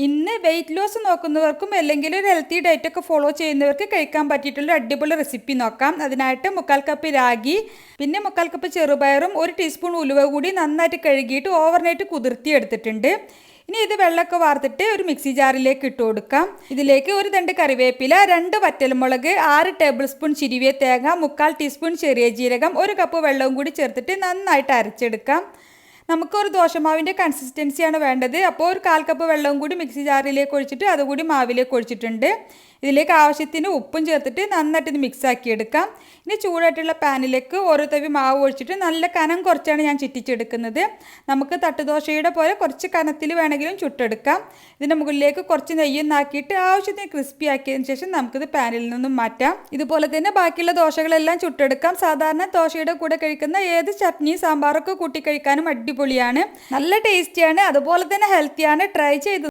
ഇന്ന് weight loss നോക്കുന്നവർക്കും അല്ലെങ്കിൽ ഒരു ഹെൽത്തി ഡയറ്റൊക്കെ ഫോളോ ചെയ്യുന്നവർക്ക് കഴിക്കാൻ പറ്റിയിട്ടുള്ള അടിപൊളി റെസിപ്പി നോക്കാം. അതിനായിട്ട് 1/4 കപ്പ് രാഗി, പിന്നെ 1/4 കപ്പ് ചെറുപയറും 1 ടീസ്പൂൺ ഉലുവ കൂടി നന്നായിട്ട് കഴുകിയിട്ട് ഓവർനൈറ്റ് കുതിർത്തി എടുത്തിട്ടുണ്ട്. ഇനി ഇത് വെള്ളമൊക്കെ വാർത്തിട്ട് ഒരു മിക്സി ജാറിലേക്ക് ഇട്ട് കൊടുക്കാം. ഇതിലേക്ക് ഒരു തണ്ട് കറിവേപ്പില, 2 വറ്റൽമുളക്, 6 ടേബിൾ സ്പൂൺ ചിരിവിയ തേങ്ങ, 1/4 ടീസ്പൂൺ ചെറിയ ജീരകം, 1 കപ്പ് വെള്ളവും കൂടി ചേർത്തിട്ട് നന്നായിട്ട് അരച്ചെടുക്കാം. നമുക്കൊരു ദോശമാവിൻ്റെ കൺസിസ്റ്റൻസിയാണ് വേണ്ടത്. അപ്പോൾ ഒരു 1/4 കപ്പ് വെള്ളവും കൂടി മിക്സി ജാറിലേക്ക് ഒഴിച്ചിട്ട് അതുകൂടി മാവിലേക്ക് ഒഴിച്ചിട്ടുണ്ട്. ഇതിലേക്ക് ആവശ്യത്തിന് ഉപ്പും ചേർത്തിട്ട് നന്നായിട്ട് ഇത് മിക്സ് ആക്കി എടുക്കാം. ഇനി ചൂടായിട്ടുള്ള പാനിലേക്ക് ഓരോ തവി മാവ് ഒഴിച്ചിട്ട് നല്ല കനം കുറച്ചാണ് ഞാൻ ചുറ്റിച്ചെടുക്കുന്നത്. നമുക്ക് തട്ടുദോശയുടെ പോലെ കുറച്ച് കനത്തിൽ വേണമെങ്കിലും ചുട്ടെടുക്കാം. ഇതിൻ്റെ മുകളിലേക്ക് കുറച്ച് നെയ്യൊന്നാക്കിയിട്ട് ആവശ്യത്തിന് ക്രിസ്പി ആക്കിയതിന് ശേഷം നമുക്കിത് പാനിൽ നിന്നും മാറ്റാം. ഇതുപോലെ തന്നെ ബാക്കിയുള്ള ദോശകളെല്ലാം ചുട്ടെടുക്കാം. സാധാരണ ദോശയുടെ കൂടെ കഴിക്കുന്ന ഏത് ചട്നി സാമ്പാറൊക്കെ കൂട്ടി കഴിക്കാനും അടിപൊളിയാണ്, നല്ല ടേസ്റ്റിയാണ്, അതുപോലെ തന്നെ ഹെൽത്തിയാണ്. ട്രൈ ചെയ്ത്